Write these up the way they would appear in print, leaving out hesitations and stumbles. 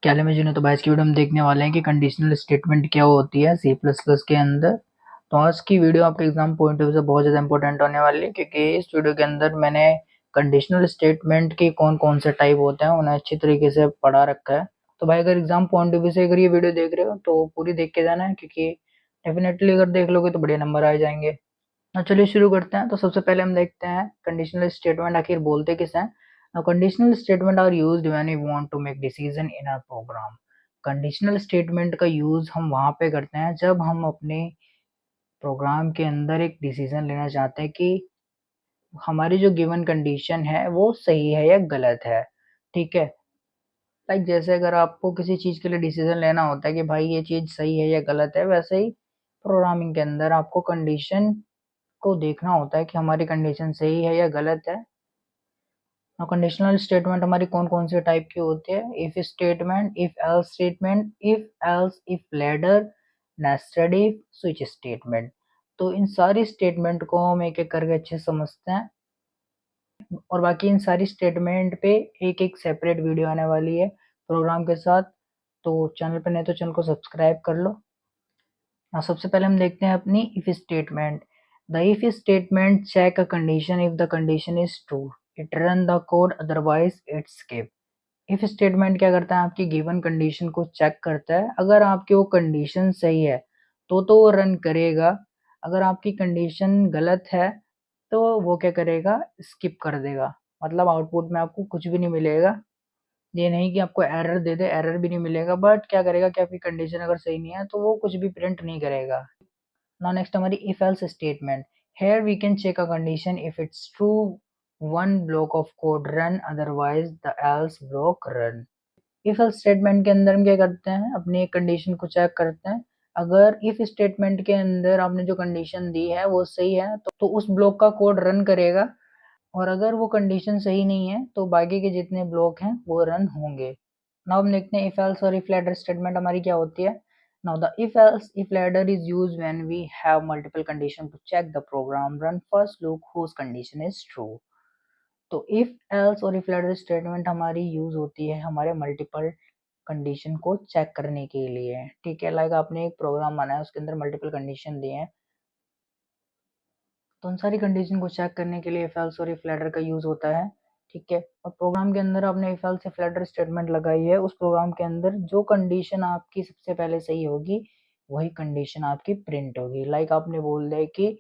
क्या हाल है मेरे जूनियर। तो आज की वीडियो हम देखने वाले हैं कि कंडीशनल स्टेटमेंट क्या होती है सी प्लस प्लस के अंदर। तो आज की वीडियो आपके एग्जाम पॉइंट ऑफ व्यू से बहुत ज़्यादा इंपॉर्टेंट होने वाली है, क्योंकि इस वीडियो के अंदर मैंने कंडीशनल स्टेटमेंट के कौन कौन से टाइप होते हैं उन्हें अच्छी तरीके से पढ़ा रखा है। तो भाई अगर एग्जाम पॉइंट ऑफ व्यू से अगर ये वीडियो देख रहे हो तो पूरी देख के जाना है, क्योंकि डेफिनेटली अगर देख लोगे तो बढ़िया नंबर आ जाएंगे। चलिए शुरू करते हैं। तो सबसे पहले हम देखते हैं कंडीशनल स्टेटमेंट आखिर बोलते किसे हैं। Now, conditional statement are used when we want to make decision in our program. Conditional statement का यूज हम वहां पे करते हैं जब हम अपने प्रोग्राम के अंदर एक डिसीजन लेना चाहते हैं कि हमारी जो गिवन कंडीशन है वो सही है या गलत है। ठीक है, लाइक जैसे अगर आपको किसी चीज के लिए डिसीजन लेना होता है कि भाई ये चीज सही है या गलत है, वैसे ही प्रोग्रामिंग के अंदर आपको कंडीशन को देखना होता है कि हमारी कंडीशन सही है या गलत है। कंडीशनल स्टेटमेंट हमारी कौन कौन से टाइप की होती है? If statement, if else statement, if else, if ladder, nested if, switch statement. तो इन सारी स्टेटमेंट को हम एक एक करके अच्छे से समझते हैं, और बाकी इन सारी स्टेटमेंट पे एक एक सेपरेट वीडियो आने वाली है प्रोग्राम के साथ। तो चैनल पे नहीं तो चैनल को सब्सक्राइब कर लो। सबसे पहले हम देखते हैं अपनी if statement. The if statement check a condition if the condition is true, it run the code, otherwise it skip. If statement क्या करता है? आपकी गिवन कंडीशन को चेक करता है। अगर आपकी वो कंडीशन सही है तो वो रन करेगा। अगर आपकी कंडीशन गलत है तो वो क्या करेगा? स्किप कर देगा। मतलब आउटपुट में आपको कुछ भी नहीं मिलेगा। ये नहीं कि आपको एरर दे दे, एरर भी नहीं मिलेगा, बट क्या करेगा कि आपकी कंडीशन अगर सही नहीं है तो वो कुछ भी प्रिंट नहीं करेगा। नाउ नेक्स्ट हमारी if else statement. Here we can check a condition if it's true, one block of code run, otherwise the else block run. If else statement के अंदर हम क्या करते हैं? अपनी एक कंडीशन को चेक करते हैं। अगर इफ स्टेटमेंट के अंदर आपने जो कंडीशन दी है वो सही है तो उस ब्लॉक का कोड रन करेगा, और अगर वो कंडीशन सही नहीं है तो बाकी के जितने ब्लॉक हैं वो रन होंगे। नाउ हम देखते हैं इफ एल्स और इफ लैडर स्टेटमेंट हमारी क्या होती है। Now the if else if ladder is used when we have multiple condition to check the program run first loop whose condition is true. तो इफ एल्स और if ladder statement हमारी use होती है हमारे मल्टीपल कंडीशन को check करने के लिए। ठीक है, लाइक आपने एक प्रोग्राम बनाया, उसके अंदर मल्टीपल कंडीशन दिए हैं, तो उन सारी कंडीशन को चेक करने के लिए इफ एल्स और इफ लैडर का यूज होता है। ठीक है, और प्रोग्राम के अंदर आपने if else if ladder statement लगाई है, उस प्रोग्राम के अंदर जो कंडीशन आपकी सबसे पहले सही होगी वही कंडीशन आपकी प्रिंट होगी। लाइक आपने बोल दिया कि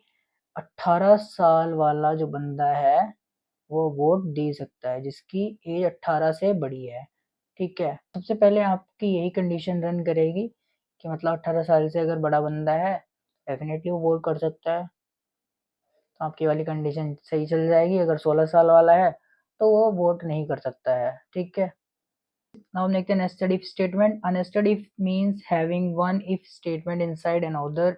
18 साल वाला जो बंदा है वो वोट दे सकता है जिसकी एज 18 से बड़ी है। ठीक है, सबसे पहले आपकी यही कंडीशन रन करेगी कि मतलब 18 साल से अगर बड़ा बंदा है डेफिनेटली वो वोट कर सकता है, तो आपकी वाली कंडीशन सही चल जाएगी। अगर 16 साल वाला है तो वो वोट नहीं कर सकता है। ठीक है, नाउ देखते हैं nested if statement. A nested if means having one if statement inside another.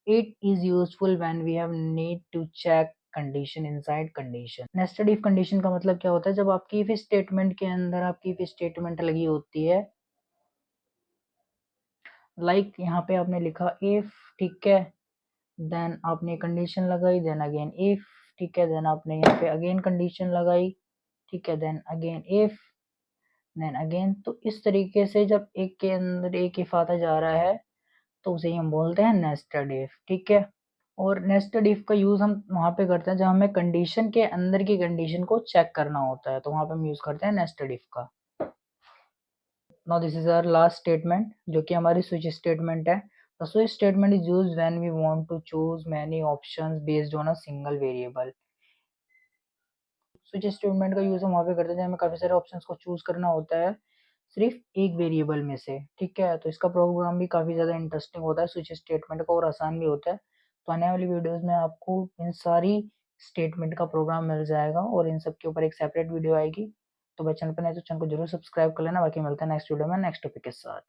It is useful when we have need to check condition inside condition. Nested if condition का मतलब क्या होता है? जब आपकी इफ स्टेटमेंट के अंदर आपकी इफ स्टेटमेंट लगी होती है, लाइक यहाँ पे आपने लिखा इफ, ठीक है, देन आपने कंडीशन लगाई, देन अगेन इफ, ठीक है, देन आपने यहाँ पे अगेन कंडीशन लगाई, ठीक है, then again if, then again. तो इस तरीके से जब एक के अंदर एक इफ आता जा रहा है तो उसे हम बोलते हैं नेस्टेड इफ। ठीक है, और नेस्टेड इफ का यूज हम वहां पे करते हैं जब हमें कंडीशन के अंदर की कंडीशन को चेक करना होता है, तो वहां पे हम यूज करते हैं नेस्टेड इफ का। Now this is our last statement जो कि हमारी स्विच स्टेटमेंट है। The switch statement is used when we want to choose many options based on a single variable. Switch statement का यूज हम वहाँ पे करते हैं जब हमें काफी सारे ऑप्शंस को चूज करना होता है सिर्फ एक वेरिएबल में से। ठीक है, तो इसका प्रोग्राम भी काफी ज्यादा इंटरेस्टिंग होता है स्विच स्टेटमेंट का, और आसान भी होता है। तो आने वाली वीडियोस में आपको इन सारी स्टेटमेंट का प्रोग्राम मिल जाएगा और इन सब के ऊपर एक सेपरेट वीडियो आएगी। तो भाई चैनल पर नहीं तो चैनल को जरूर सब्सक्राइब कर लेना। बाकी मिलते हैं नेक्स्ट वीडियो में नेक्स्ट टॉपिक के साथ।